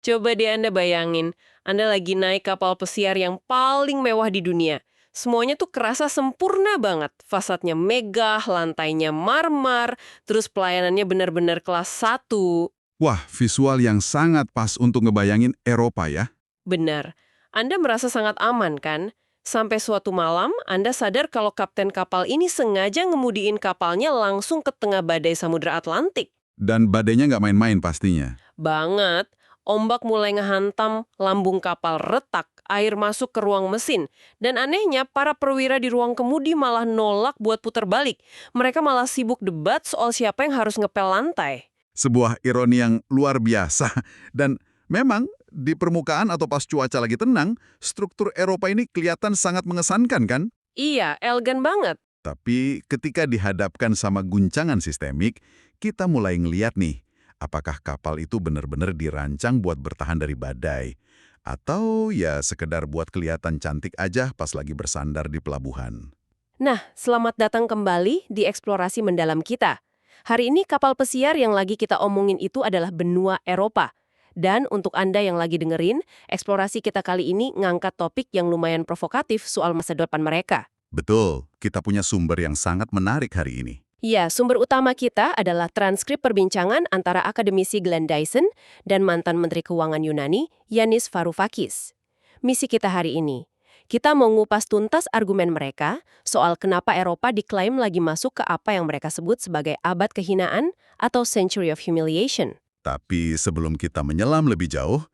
Coba deh Anda bayangin, Anda lagi naik kapal pesiar yang paling mewah di dunia. Semuanya tuh kerasa sempurna banget. Fasadnya megah, lantainya marmer, terus pelayanannya benar-benar kelas satu. Wah, visual yang sangat pas untuk ngebayangin Eropa ya. Benar. Anda merasa sangat aman kan? Sampai suatu malam, Anda sadar kalau kapten kapal ini sengaja ngemudiin kapalnya langsung ke tengah badai Samudra Atlantik. Dan badainya nggak main-main pastinya. Banget. Ombak mulai ngehantam, lambung kapal retak, air masuk ke ruang mesin. Dan anehnya, para perwira di ruang kemudi malah nolak buat putar balik. Mereka malah sibuk debat soal siapa yang harus ngepel lantai. Sebuah ironi yang luar biasa. Dan memang di permukaan atau pas cuaca lagi tenang, struktur Eropa ini kelihatan sangat mengesankan kan? Iya, elegan banget. Tapi ketika dihadapkan sama guncangan sistemik, kita mulai ngeliat nih, apakah kapal itu benar-benar dirancang buat bertahan dari badai? Atau ya sekedar buat kelihatan cantik aja pas lagi bersandar di pelabuhan? Nah, selamat datang kembali di eksplorasi mendalam kita. Hari ini kapal pesiar yang lagi kita omongin itu adalah benua Eropa. Dan untuk Anda yang lagi dengerin, eksplorasi kita kali ini ngangkat topik yang lumayan provokatif soal masa depan mereka. Betul, kita punya sumber yang sangat menarik hari ini. Ya, sumber utama kita adalah transkrip perbincangan antara akademisi Glenn Dyson dan mantan Menteri Keuangan Yunani, Yanis Varoufakis. Misi kita hari ini, kita mau ngupas tuntas argumen mereka soal kenapa Eropa diklaim lagi masuk ke apa yang mereka sebut sebagai abad kehinaan atau century of humiliation. Tapi sebelum kita menyelam lebih jauh,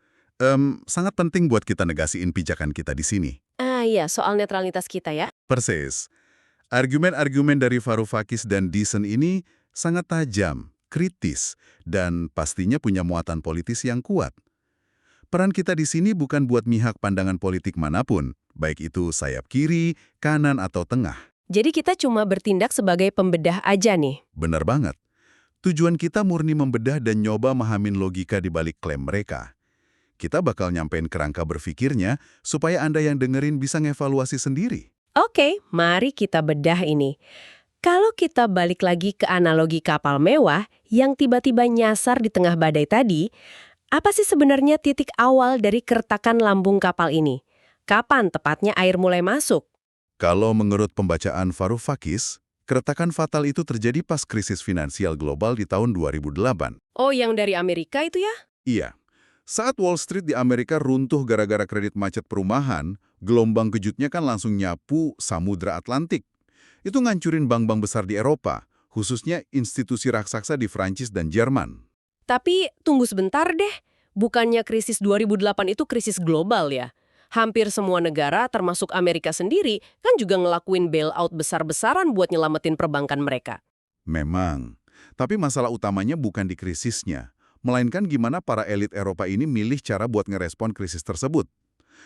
sangat penting buat kita negasiin pijakan kita di sini. Ah iya, soal netralitas kita ya. Persis. Argumen-argumen dari Varoufakis dan Dyson ini sangat tajam, kritis, dan pastinya punya muatan politis yang kuat. Peran kita di sini bukan buat mihak pandangan politik manapun, baik itu sayap kiri, kanan, atau tengah. Jadi kita cuma bertindak sebagai pembedah aja nih. Benar banget. Tujuan kita murni membedah dan nyoba mahamin logika di balik klaim mereka. Kita bakal nyampein kerangka berpikirnya supaya Anda yang dengerin bisa ngevaluasi sendiri. Oke, mari kita bedah ini. Kalau kita balik lagi ke analogi kapal mewah yang tiba-tiba nyasar di tengah badai tadi, apa sih sebenarnya titik awal dari keretakan lambung kapal ini? Kapan tepatnya air mulai masuk? Kalau menurut pembacaan Varoufakis, keretakan fatal itu terjadi pas krisis finansial global di tahun 2008. Oh, yang dari Amerika itu ya? Iya. Saat Wall Street di Amerika runtuh gara-gara kredit macet perumahan, gelombang kejutnya kan langsung nyapu Samudra Atlantik. Itu ngancurin bank-bank besar di Eropa, khususnya institusi raksasa di Prancis dan Jerman. Tapi tunggu sebentar deh. Bukannya krisis 2008 itu krisis global ya? Hampir semua negara, termasuk Amerika sendiri, kan juga ngelakuin bailout besar-besaran buat nyelamatin perbankan mereka. Memang. Tapi masalah utamanya bukan di krisisnya, melainkan gimana para elit Eropa ini milih cara buat ngerespon krisis tersebut.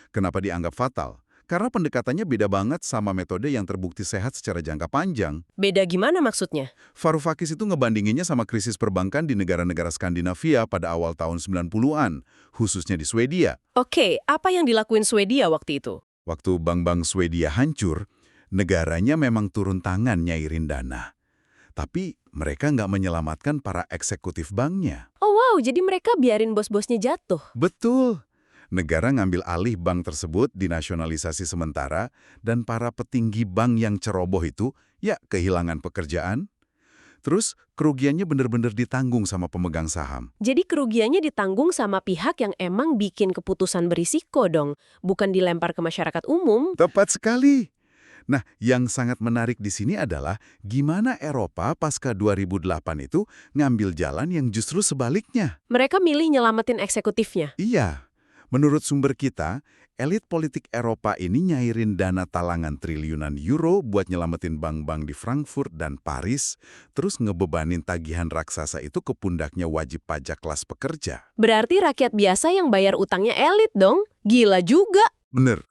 Kenapa dianggap fatal? Karena pendekatannya beda banget sama metode yang terbukti sehat secara jangka panjang. Beda gimana maksudnya? Varoufakis itu ngebandinginnya sama krisis perbankan di negara-negara Skandinavia pada awal tahun 90-an, khususnya di Swedia. Oke, apa yang dilakuin Swedia waktu itu? Waktu bank-bank Swedia hancur, negaranya memang turun tangan nyairin dana. Tapi mereka nggak menyelamatkan para eksekutif banknya. Oh wow, jadi mereka biarin bos-bosnya jatuh. Betul. Negara ngambil alih bank tersebut, dinasionalisasi sementara, dan para petinggi bank yang ceroboh itu, ya kehilangan pekerjaan. Terus, kerugiannya benar-benar ditanggung sama pemegang saham. Jadi kerugiannya ditanggung sama pihak yang emang bikin keputusan berisiko dong, bukan dilempar ke masyarakat umum. Tepat sekali. Nah, yang sangat menarik di sini adalah gimana Eropa pasca 2008 itu ngambil jalan yang justru sebaliknya. Mereka milih nyelamatin eksekutifnya. Iya. Menurut sumber kita, elit politik Eropa ini nyairin dana talangan triliunan euro buat nyelamatin bank-bank di Frankfurt dan Paris, terus ngebebanin tagihan raksasa itu ke pundaknya wajib pajak kelas pekerja. Berarti rakyat biasa yang bayar utangnya elit dong? Gila juga. Bener.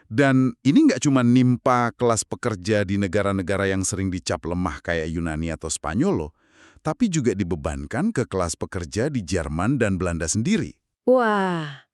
Dan ini nggak cuma nimpa kelas pekerja di negara-negara yang sering dicap lemah kayak Yunani atau Spanyol loh, tapi juga dibebankan ke kelas pekerja di Jerman dan Belanda sendiri. Wah.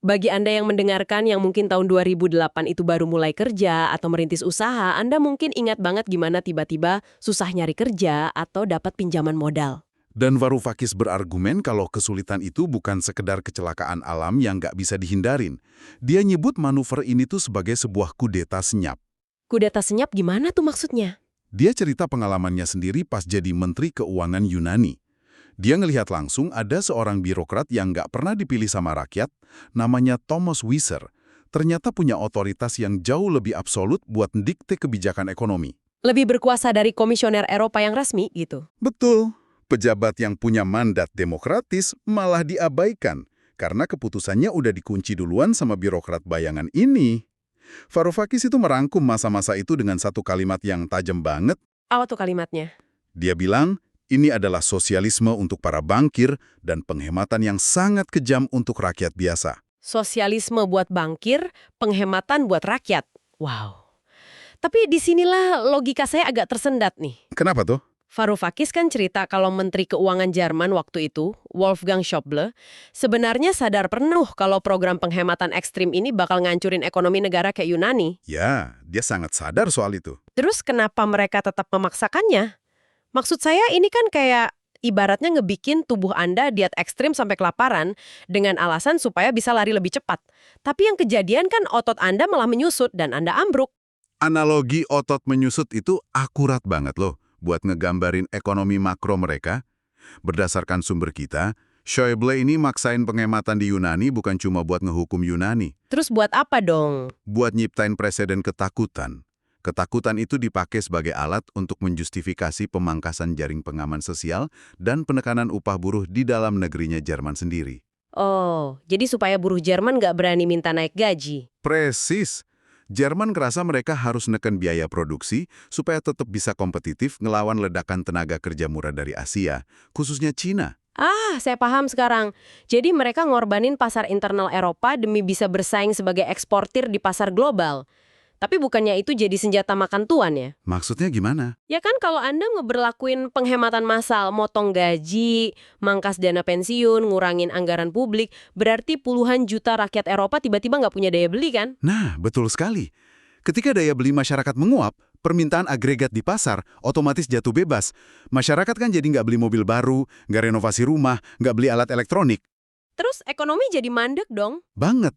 Bagi Anda yang mendengarkan yang mungkin tahun 2008 itu baru mulai kerja atau merintis usaha, Anda mungkin ingat banget gimana tiba-tiba susah nyari kerja atau dapat pinjaman modal. Dan Varoufakis berargumen kalau kesulitan itu bukan sekedar kecelakaan alam yang nggak bisa dihindarin. Dia nyebut manuver ini tuh sebagai sebuah kudeta senyap. Kudeta senyap gimana tuh maksudnya? Dia cerita pengalamannya sendiri pas jadi Menteri Keuangan Yunani. Dia ngelihat langsung ada seorang birokrat yang nggak pernah dipilih sama rakyat, namanya Thomas Wieser. Ternyata punya otoritas yang jauh lebih absolut buat mendikte kebijakan ekonomi. Lebih berkuasa dari komisioner Eropa yang resmi gitu. Betul. Pejabat yang punya mandat demokratis malah diabaikan karena keputusannya udah dikunci duluan sama birokrat bayangan ini. Varoufakis itu merangkum masa-masa itu dengan satu kalimat yang tajam banget. Apa tuh kalimatnya? Dia bilang, ini adalah sosialisme untuk para bankir dan penghematan yang sangat kejam untuk rakyat biasa. Sosialisme buat bankir, penghematan buat rakyat. Wow. Tapi disinilah logika saya agak tersendat nih. Kenapa tuh? Varoufakis kan cerita kalau Menteri Keuangan Jerman waktu itu, Wolfgang Schäuble, sebenarnya sadar penuh kalau program penghematan ekstrim ini bakal ngancurin ekonomi negara kayak Yunani. Ya, dia sangat sadar soal itu. Terus kenapa mereka tetap memaksakannya? Maksud saya ini kan kayak ibaratnya ngebikin tubuh Anda diet ekstrim sampai kelaparan dengan alasan supaya bisa lari lebih cepat. Tapi yang kejadian kan otot Anda malah menyusut dan Anda ambruk. Analogi otot menyusut itu akurat banget loh buat ngegambarin ekonomi makro mereka. Berdasarkan sumber kita, Schäuble ini maksain penghematan di Yunani bukan cuma buat ngehukum Yunani. Terus buat apa dong? Buat nyiptain presiden ketakutan. Ketakutan itu dipakai sebagai alat untuk menjustifikasi pemangkasan jaring pengaman sosial dan penekanan upah buruh di dalam negerinya Jerman sendiri. Oh, jadi supaya buruh Jerman nggak berani minta naik gaji. Presis. Jerman ngerasa mereka harus neken biaya produksi supaya tetap bisa kompetitif ngelawan ledakan tenaga kerja murah dari Asia, khususnya Cina. Ah, saya paham sekarang. Jadi mereka ngorbanin pasar internal Eropa demi bisa bersaing sebagai eksportir di pasar global. Tapi bukannya itu jadi senjata makan tuan ya? Maksudnya gimana? Ya kan kalau Anda ngeberlakuin penghematan massal, motong gaji, mangkas dana pensiun, ngurangin anggaran publik, berarti puluhan juta rakyat Eropa tiba-tiba nggak punya daya beli kan? Nah, betul sekali. Ketika daya beli masyarakat menguap, permintaan agregat di pasar otomatis jatuh bebas. Masyarakat kan jadi nggak beli mobil baru, nggak renovasi rumah, nggak beli alat elektronik. Terus ekonomi jadi mandek dong? Banget.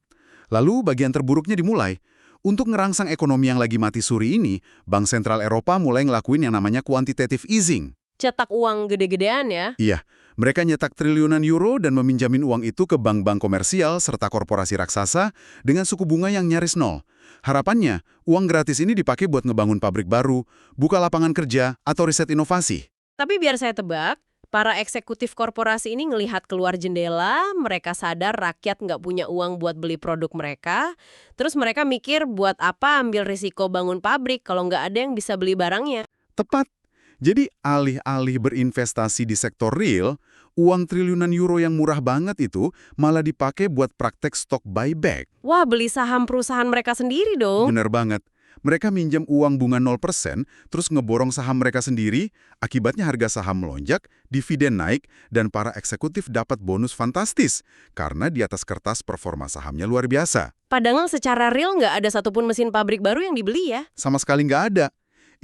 Lalu bagian terburuknya dimulai. Untuk ngerangsang ekonomi yang lagi mati suri ini, Bank Sentral Eropa mulai ngelakuin yang namanya quantitative easing. Cetak uang gede-gedean ya? Iya, mereka nyetak triliunan euro dan meminjamin uang itu ke bank-bank komersial serta korporasi raksasa dengan suku bunga yang nyaris nol. Harapannya, uang gratis ini dipakai buat ngebangun pabrik baru, buka lapangan kerja, atau riset inovasi. Tapi biar saya tebak, para eksekutif korporasi ini ngelihat keluar jendela, mereka sadar rakyat nggak punya uang buat beli produk mereka, terus mereka mikir buat apa ambil risiko bangun pabrik kalau nggak ada yang bisa beli barangnya. Tepat. Jadi alih-alih berinvestasi di sektor real, uang triliunan euro yang murah banget itu malah dipakai buat praktek stock buyback. Wah, beli saham perusahaan mereka sendiri dong. Bener banget. Mereka minjem uang bunga 0%, terus ngeborong saham mereka sendiri, akibatnya harga saham melonjak, dividen naik, dan para eksekutif dapat bonus fantastis, karena di atas kertas performa sahamnya luar biasa. Padahal secara real nggak ada satupun mesin pabrik baru yang dibeli ya. Sama sekali nggak ada.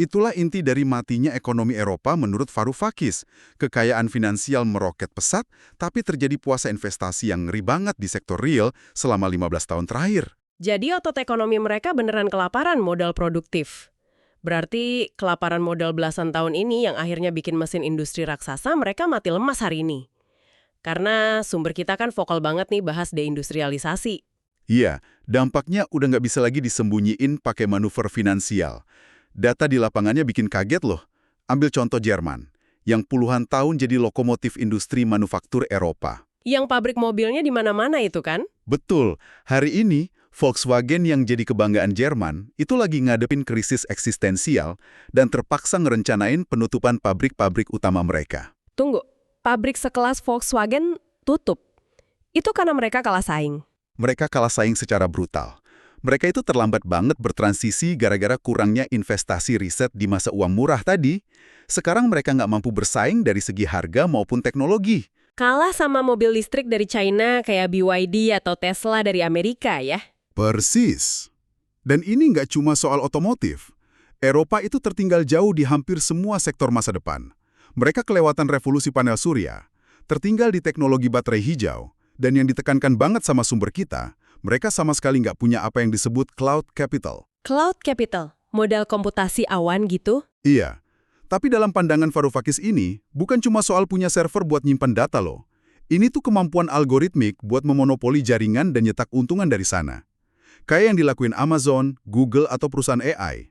Itulah inti dari matinya ekonomi Eropa menurut Varoufakis. Kekayaan finansial meroket pesat, tapi terjadi puasa investasi yang ngeri banget di sektor real selama 15 tahun terakhir. Jadi otot ekonomi mereka beneran kelaparan modal produktif. Berarti kelaparan modal belasan tahun ini yang akhirnya bikin mesin industri raksasa mereka mati lemas hari ini. Karena sumber kita kan vokal banget nih bahas deindustrialisasi. Iya, dampaknya udah nggak bisa lagi disembunyiin pakai manuver finansial. Data di lapangannya bikin kaget loh. Ambil contoh Jerman, yang puluhan tahun jadi lokomotif industri manufaktur Eropa. Yang pabrik mobilnya di mana-mana itu kan? Betul, hari ini Volkswagen yang jadi kebanggaan Jerman itu lagi ngadepin krisis eksistensial dan terpaksa ngerencanain penutupan pabrik-pabrik utama mereka. Tunggu, pabrik sekelas Volkswagen tutup. Itu karena mereka kalah saing. Mereka kalah saing secara brutal. Mereka itu terlambat banget bertransisi gara-gara kurangnya investasi riset di masa uang murah tadi. Sekarang mereka nggak mampu bersaing dari segi harga maupun teknologi. Kalah sama mobil listrik dari China kayak BYD atau Tesla dari Amerika ya. Persis. Dan ini nggak cuma soal otomotif. Eropa itu tertinggal jauh di hampir semua sektor masa depan. Mereka kelewatan revolusi panel surya, tertinggal di teknologi baterai hijau, dan yang ditekankan banget sama sumber kita, mereka sama sekali nggak punya apa yang disebut cloud capital. Cloud capital, modal komputasi awan gitu? Iya, tapi dalam pandangan Varoufakis ini, bukan cuma soal punya server buat nyimpan data loh. Ini tuh kemampuan algoritmik buat memonopoli jaringan dan nyetak untungan dari sana. Kayak yang dilakuin Amazon, Google, atau perusahaan AI.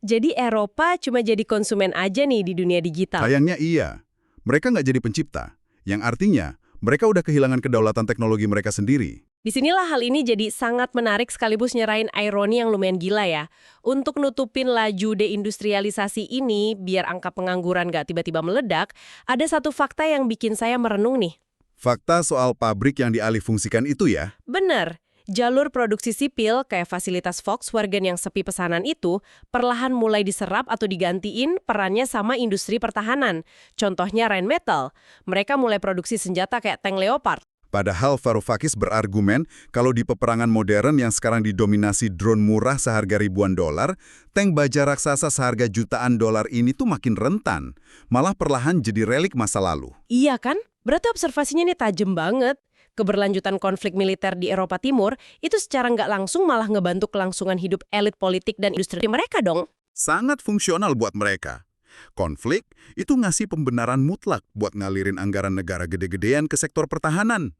Jadi Eropa cuma jadi konsumen aja nih di dunia digital. Sayangnya iya. Mereka nggak jadi pencipta, yang artinya mereka udah kehilangan kedaulatan teknologi mereka sendiri. Disinilah hal ini jadi sangat menarik sekaligus nyerahin ironi yang lumayan gila ya. Untuk nutupin laju deindustrialisasi ini, biar angka pengangguran nggak tiba-tiba meledak, ada satu fakta yang bikin saya merenung nih. Fakta soal pabrik yang dialihfungsikan itu ya, Bener, jalur produksi sipil kayak fasilitas Volkswagen yang sepi pesanan itu perlahan mulai diserap atau digantiin perannya sama industri pertahanan. Contohnya Rheinmetall, mereka mulai produksi senjata kayak tank Leopard. padahal Varoufakis berargumen kalau di peperangan modern yang sekarang didominasi drone murah seharga ribuan dolar, tank baja raksasa seharga jutaan dolar ini tuh makin rentan, malah perlahan jadi relik masa lalu. Iya kan? Berarti observasinya ini tajam banget. Keberlanjutan konflik militer di Eropa Timur itu secara nggak langsung malah ngebantu kelangsungan hidup elit politik dan industri mereka dong. Sangat fungsional buat mereka. Konflik itu ngasih pembenaran mutlak buat ngalirin anggaran negara gede-gedean ke sektor pertahanan.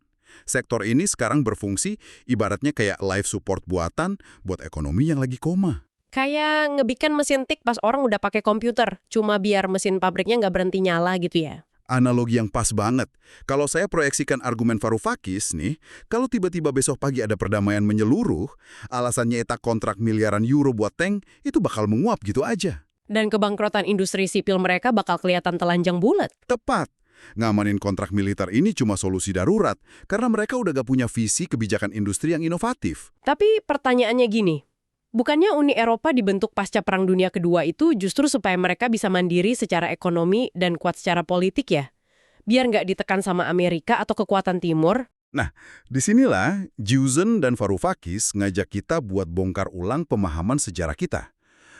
Sektor ini sekarang berfungsi ibaratnya kayak life support buatan buat ekonomi yang lagi koma. Kayak ngebikin mesin tik pas orang udah pakai komputer, cuma biar mesin pabriknya nggak berhenti nyala gitu ya. Analogi yang pas banget. Kalau saya proyeksikan argumen Varoufakis nih, kalau tiba-tiba besok pagi ada perdamaian menyeluruh, alasannya etak kontrak miliaran euro buat tank, itu bakal menguap gitu aja. Dan kebangkrutan industri sipil mereka bakal kelihatan telanjang bulat. Tepat. Ngamanin kontrak militer ini cuma solusi darurat, karena mereka udah gak punya visi kebijakan industri yang inovatif. Tapi pertanyaannya gini, bukannya Uni Eropa dibentuk pasca Perang Dunia Kedua itu justru supaya mereka bisa mandiri secara ekonomi dan kuat secara politik ya? Biar nggak ditekan sama Amerika atau kekuatan timur? Disinilah Jusen dan Varoufakis ngajak kita buat bongkar ulang pemahaman sejarah kita.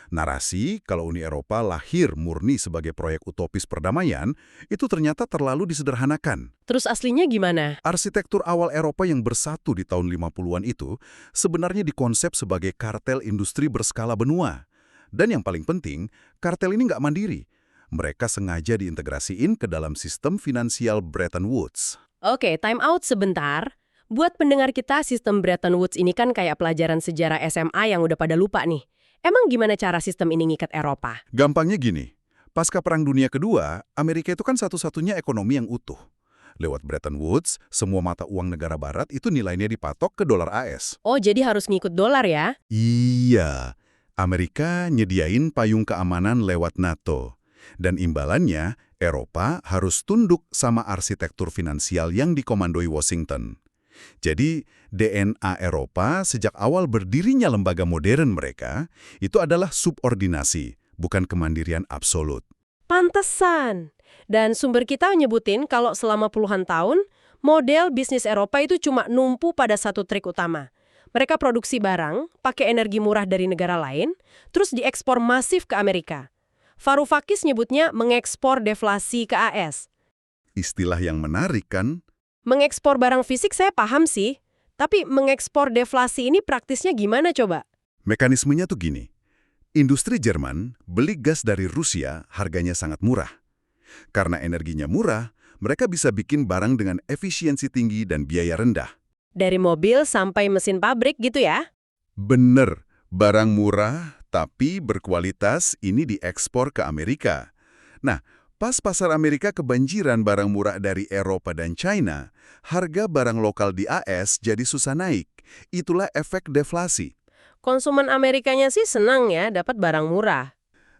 Narasi kalau Uni Eropa lahir murni sebagai proyek utopis perdamaian, itu ternyata terlalu disederhanakan. Terus aslinya gimana? Arsitektur awal Eropa yang bersatu di tahun 50-an itu sebenarnya dikonsep sebagai kartel industri berskala benua. Dan yang paling penting, kartel ini nggak mandiri. Mereka sengaja diintegrasiin ke dalam sistem finansial Bretton Woods. Oke, time out sebentar. Buat pendengar kita, sistem Bretton Woods ini kan kayak pelajaran sejarah SMA yang udah pada lupa nih. Emang gimana cara sistem ini ngikat Eropa? Gampangnya gini, pasca Perang Dunia Kedua, Amerika itu kan satu-satunya ekonomi yang utuh. Lewat Bretton Woods, semua mata uang negara barat itu nilainya dipatok ke dolar AS. Oh, jadi harus ngikut dolar ya? Iya, Amerika nyediain payung keamanan lewat NATO. Dan imbalannya, Eropa harus tunduk sama arsitektur finansial yang dikomandoi Washington. Jadi, DNA Eropa sejak awal berdirinya lembaga modern mereka, itu adalah subordinasi, bukan kemandirian absolut. Pantesan. Dan sumber kita nyebutin kalau selama puluhan tahun, model bisnis Eropa itu cuma numpu pada satu trik utama. Mereka produksi barang, pakai energi murah dari negara lain, terus diekspor masif ke Amerika. Varoufakis nyebutnya mengekspor deflasi ke AS. Istilah yang menarik kan? Mengekspor barang fisik saya paham sih, tapi mengekspor deflasi ini praktisnya gimana coba? Mekanismenya tuh gini. Industri Jerman beli gas dari Rusia harganya sangat murah. Karena energinya murah, mereka bisa bikin barang dengan efisiensi tinggi dan biaya rendah. Dari mobil sampai mesin pabrik gitu ya? Bener, barang murah tapi berkualitas ini diekspor ke Amerika. Nah, pas pasar Amerika kebanjiran barang murah dari Eropa dan China, harga barang lokal di AS jadi susah naik. Itulah efek deflasi. Konsumen Amerikanya sih senang ya dapat barang murah.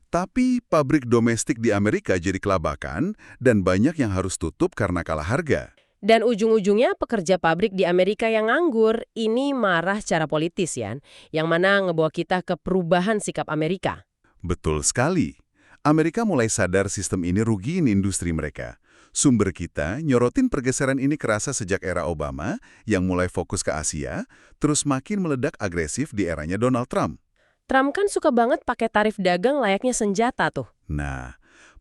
Tapi pabrik domestik di Amerika jadi kelabakan dan banyak yang harus tutup karena kalah harga. Dan ujung-ujungnya pekerja pabrik di Amerika yang nganggur, ini marah secara politis ya, yang mana ngebawa kita ke perubahan sikap Amerika. Betul sekali. Amerika mulai sadar sistem ini rugiin industri mereka. Sumber kita nyorotin pergeseran ini kerasa sejak era Obama, yang mulai fokus ke Asia, terus makin meledak agresif di eranya Donald Trump. Trump kan suka banget pakai tarif dagang layaknya senjata tuh. Nah,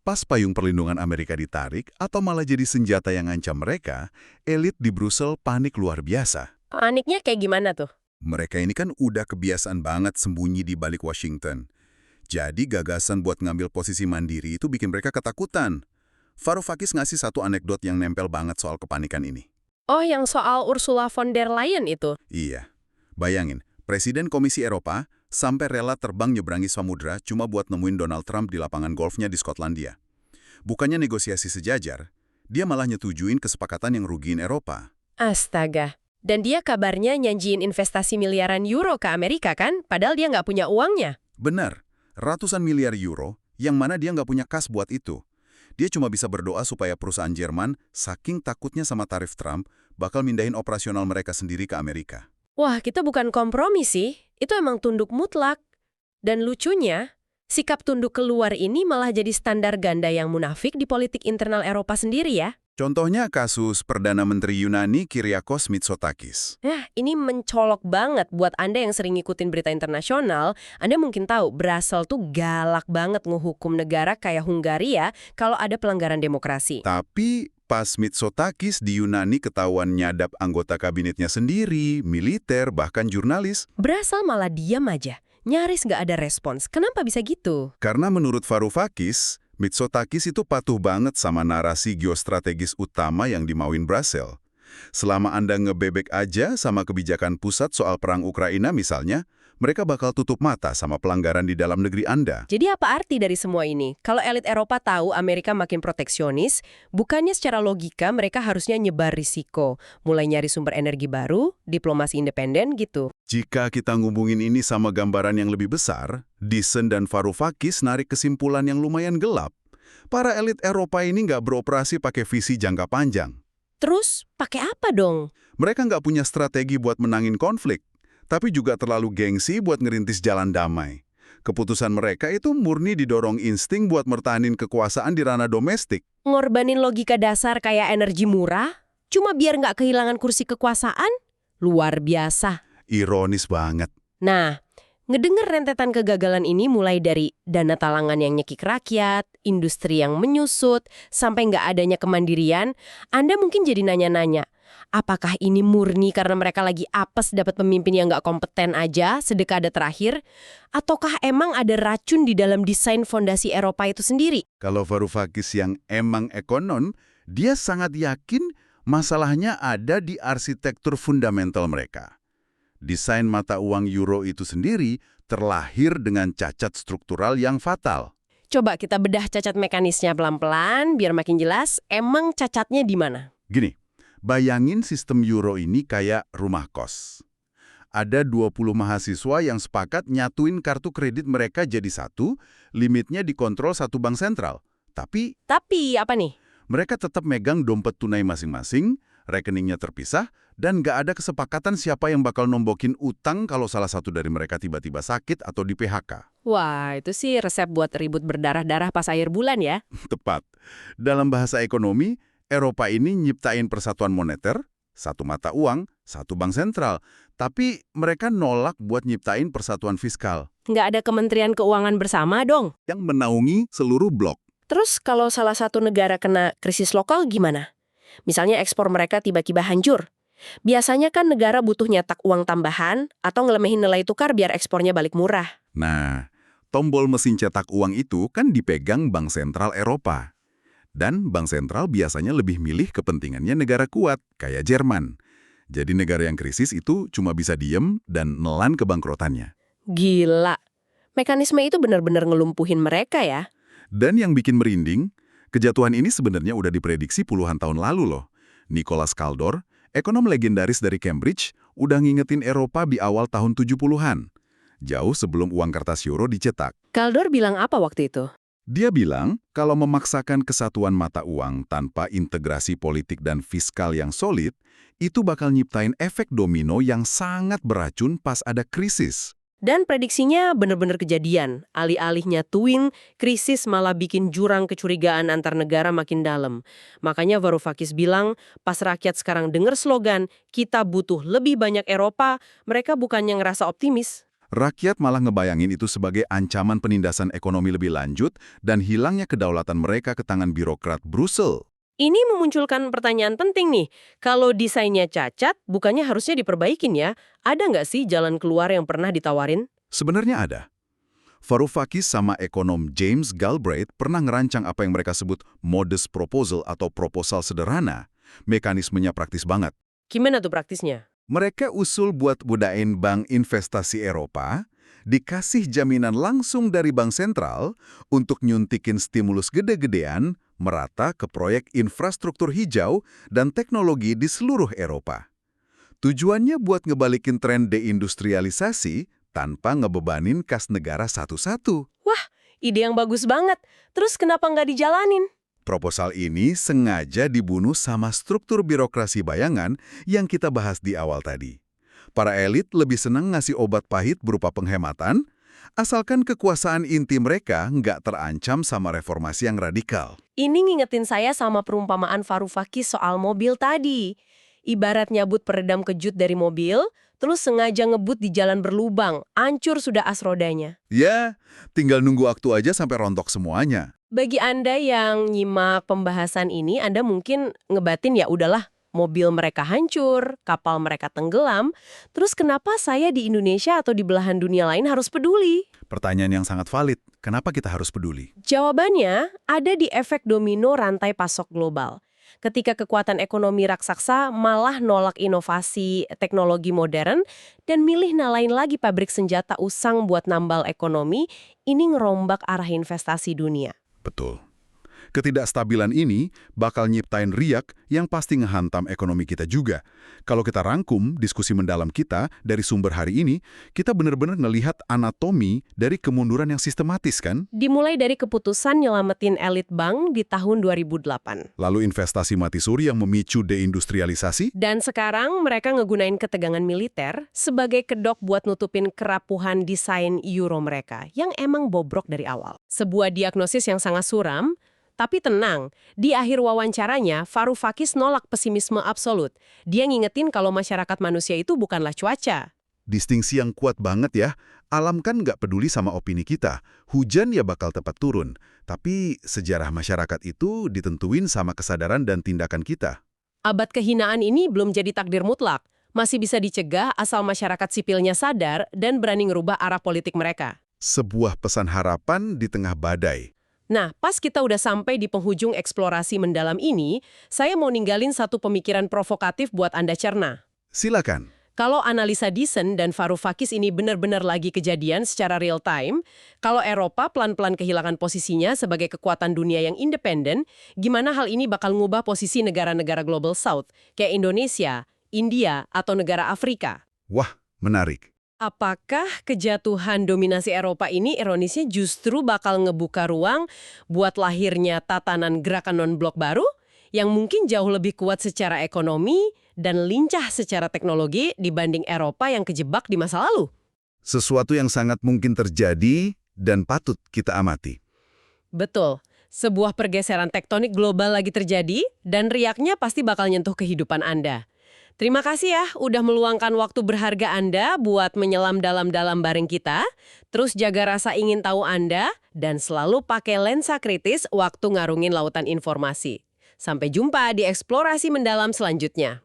Pas payung perlindungan Amerika ditarik atau malah jadi senjata yang ngancam mereka, elit di Brussel panik luar biasa. Paniknya kayak gimana tuh? Mereka ini kan udah kebiasaan banget sembunyi di balik Washington. Jadi gagasan buat ngambil posisi mandiri itu bikin mereka ketakutan. Varoufakis ngasih satu anekdot yang nempel banget soal kepanikan ini. Oh, yang soal Ursula von der Leyen itu? Iya. Bayangin, Presiden Komisi Eropa sampai rela terbang nyeberangi samudra cuma buat nemuin Donald Trump di lapangan golfnya di Skotlandia. Bukannya negosiasi sejajar, dia malah nyetujuin kesepakatan yang rugiin Eropa. Astaga. Dan dia kabarnya nyanjiin investasi miliaran euro ke Amerika kan? Padahal dia nggak punya uangnya. Benar, ratusan miliar euro yang mana dia nggak punya kas buat itu. Dia cuma bisa berdoa supaya perusahaan Jerman, saking takutnya sama tarif Trump, bakal mindahin operasional mereka sendiri ke Amerika. Wah, kita bukan kompromi sih. Itu emang tunduk mutlak. Dan lucunya, sikap tunduk keluar ini malah jadi standar ganda yang munafik di politik internal Eropa sendiri ya. Contohnya kasus Perdana Menteri Yunani Kyriakos Mitsotakis. Nah, ini mencolok banget buat Anda yang sering ngikutin berita internasional. Anda mungkin tahu, Brussels tuh galak banget ngehukum negara kayak Hungaria kalau ada pelanggaran demokrasi. Tapi pas Mitsotakis di Yunani ketahuan nyadap anggota kabinetnya sendiri, militer, bahkan jurnalis. Brussels malah diam aja. Nyaris nggak ada respons. Kenapa bisa gitu? Karena menurut Varoufakis, Mitsotakis itu patuh banget sama narasi geostrategis utama yang dimauin Brussels. Selama Anda ngebebek aja sama kebijakan pusat soal perang Ukraina misalnya, mereka bakal tutup mata sama pelanggaran di dalam negeri Anda. Jadi apa arti dari semua ini? Kalau elit Eropa tahu Amerika makin proteksionis, bukannya secara logika mereka harusnya nyebar risiko, mulai nyari sumber energi baru, diplomasi independen gitu. Jika kita ngubungin ini sama gambaran yang lebih besar, Dyson dan Varoufakis narik kesimpulan yang lumayan gelap. Para elit Eropa ini nggak beroperasi pakai visi jangka panjang. Terus, pakai apa dong? Mereka nggak punya strategi buat menangin konflik, tapi juga terlalu gengsi buat ngerintis jalan damai. Keputusan mereka itu murni didorong insting buat mertahanin kekuasaan di ranah domestik. Ngorbanin logika dasar kayak energi murah? Cuma biar nggak kehilangan kursi kekuasaan? Luar biasa. Ironis banget. Nah, ngedenger rentetan kegagalan ini mulai dari dana talangan yang nyekik rakyat, industri yang menyusut, sampai nggak adanya kemandirian, Anda mungkin jadi nanya-nanya, apakah ini murni karena mereka lagi apes dapat pemimpin yang nggak kompeten aja sedekade terakhir? Ataukah emang ada racun di dalam desain fondasi Eropa itu sendiri? Kalau Varoufakis yang emang ekonom, dia sangat yakin masalahnya ada di arsitektur fundamental mereka. Desain mata uang euro itu sendiri terlahir dengan cacat struktural yang fatal. Coba kita bedah cacat mekanisnya pelan-pelan biar makin jelas emang cacatnya di mana. Gini, bayangin sistem euro ini kayak rumah kos. Ada 20 mahasiswa yang sepakat nyatuin kartu kredit mereka jadi satu, limitnya dikontrol satu bank sentral. Tapi apa nih? mereka tetap megang dompet tunai masing-masing, rekeningnya terpisah, dan nggak ada kesepakatan siapa yang bakal nombokin utang kalau salah satu dari mereka tiba-tiba sakit atau di PHK. Wah, itu sih resep buat ribut berdarah-darah pas akhir bulan ya. Tepat. Dalam bahasa ekonomi, Eropa ini nyiptain persatuan moneter, satu mata uang, satu bank sentral. Tapi mereka nolak buat nyiptain persatuan fiskal Nggak ada Kementerian Keuangan bersama dong. yang menaungi seluruh blok. Terus kalau salah satu negara kena krisis lokal gimana? Misalnya ekspor mereka tiba-tiba hancur. Biasanya kan negara butuh nyetak uang tambahan atau ngelemehin nilai tukar biar ekspornya balik murah. Nah, tombol mesin cetak uang itu kan dipegang Bank Sentral Eropa. Dan Bank Sentral biasanya lebih milih kepentingannya negara kuat, kayak Jerman. Jadi negara yang krisis itu cuma bisa diem dan nelan kebangkrutannya. Gila. Mekanisme itu benar-benar ngelumpuhin mereka ya. Dan yang bikin merinding, kejatuhan ini sebenarnya udah diprediksi puluhan tahun lalu loh. Nicholas Kaldor, ekonom legendaris dari Cambridge, udah ngingetin Eropa di awal tahun 70-an. Jauh sebelum uang kertas euro dicetak. Kaldor bilang apa waktu itu? Dia bilang kalau memaksakan kesatuan mata uang tanpa integrasi politik dan fiskal yang solid, itu bakal nyiptain efek domino yang sangat beracun pas ada krisis. Dan prediksinya benar-benar kejadian. Alih-alih nyatuin, krisis malah bikin jurang kecurigaan antar negara makin dalam. Makanya Varoufakis bilang, pas rakyat sekarang dengar slogan, kita butuh lebih banyak Eropa, mereka bukannya ngerasa optimis. Rakyat malah ngebayangin itu sebagai ancaman penindasan ekonomi lebih lanjut dan hilangnya kedaulatan mereka ke tangan birokrat Brussel. Ini memunculkan pertanyaan penting nih. Kalau desainnya cacat, bukannya harusnya diperbaikin ya? Ada nggak sih jalan keluar yang pernah ditawarin? Sebenarnya ada. Varoufakis sama ekonom James Galbraith pernah ngerancang apa yang mereka sebut modest proposal atau proposal sederhana. Mekanismenya praktis banget. Gimana tuh praktisnya? Mereka usul buat budain Bank Investasi Eropa, dikasih jaminan langsung dari Bank Sentral untuk nyuntikin stimulus gede-gedean merata ke proyek infrastruktur hijau dan teknologi di seluruh Eropa. Tujuannya buat ngebalikin tren deindustrialisasi tanpa ngebebanin kas negara satu-satu. Wah, ide yang bagus banget. Terus kenapa nggak dijalanin? Proposal ini sengaja dibunuh sama struktur birokrasi bayangan yang kita bahas di awal tadi. Para elit lebih senang ngasih obat pahit berupa penghematan, asalkan kekuasaan inti mereka nggak terancam sama reformasi yang radikal. Ini ngingetin saya sama perumpamaan Varoufakis soal mobil tadi. Ibarat nyabut peredam kejut dari mobil, terus sengaja ngebut di jalan berlubang, ancur sudah as rodanya. Ya, tinggal nunggu waktu aja sampai rontok semuanya. Bagi Anda yang nyimak pembahasan ini, Anda mungkin ngebatin ya udahlah, mobil mereka hancur, kapal mereka tenggelam, terus kenapa saya di Indonesia atau di belahan dunia lain harus peduli? Pertanyaan yang sangat valid, kenapa kita harus peduli? Jawabannya ada di efek domino rantai pasok global. Ketika kekuatan ekonomi raksasa malah nolak inovasi teknologi modern dan milih nalain lagi pabrik senjata usang buat nambal ekonomi, ini ngerombak arah investasi dunia. Betul. Ketidakstabilan ini bakal nyiptain riak yang pasti ngehantam ekonomi kita juga. Kalau kita rangkum diskusi mendalam kita dari sumber hari ini, kita benar-benar ngelihat anatomi dari kemunduran yang sistematis kan? Dimulai dari keputusan nyelamatin elit bank di tahun 2008. Lalu investasi mati suri yang memicu deindustrialisasi? Dan sekarang mereka ngegunain ketegangan militer sebagai kedok buat nutupin kerapuhan desain euro mereka yang emang bobrok dari awal. Sebuah diagnosis yang sangat suram. Tapi tenang, di akhir wawancaranya, Varoufakis nolak pesimisme absolut. Dia ngingetin kalau masyarakat manusia itu bukanlah cuaca. Distingsi yang kuat banget ya. Alam kan nggak peduli sama opini kita. Hujan ya bakal tepat turun. Tapi sejarah masyarakat itu ditentuin sama kesadaran dan tindakan kita. Abad kehinaan ini belum jadi takdir mutlak. Masih bisa dicegah asal masyarakat sipilnya sadar dan berani ngerubah arah politik mereka. Sebuah pesan harapan di tengah badai. Nah, pas kita udah sampai di penghujung eksplorasi mendalam ini, saya mau ninggalin satu pemikiran provokatif buat Anda cerna. Silakan. Kalau analisa Dyson dan Varoufakis ini benar-benar lagi kejadian secara real time, kalau Eropa pelan-pelan kehilangan posisinya sebagai kekuatan dunia yang independen, gimana hal ini bakal ngubah posisi negara-negara Global South, kayak Indonesia, India, atau negara Afrika? Wah, menarik. Apakah kejatuhan dominasi Eropa ini ironisnya justru bakal ngebuka ruang buat lahirnya tatanan gerakan non-blok baru yang mungkin jauh lebih kuat secara ekonomi dan lincah secara teknologi dibanding Eropa yang kejebak di masa lalu? Sesuatu yang sangat mungkin terjadi dan patut kita amati. Betul. Sebuah pergeseran tektonik global lagi terjadi dan riaknya pasti bakal nyentuh kehidupan Anda. Terima kasih ya udah meluangkan waktu berharga Anda buat menyelam dalam-dalam bareng kita. Terus jaga rasa ingin tahu Anda dan selalu pakai lensa kritis waktu ngarungin lautan informasi. Sampai jumpa di eksplorasi mendalam selanjutnya.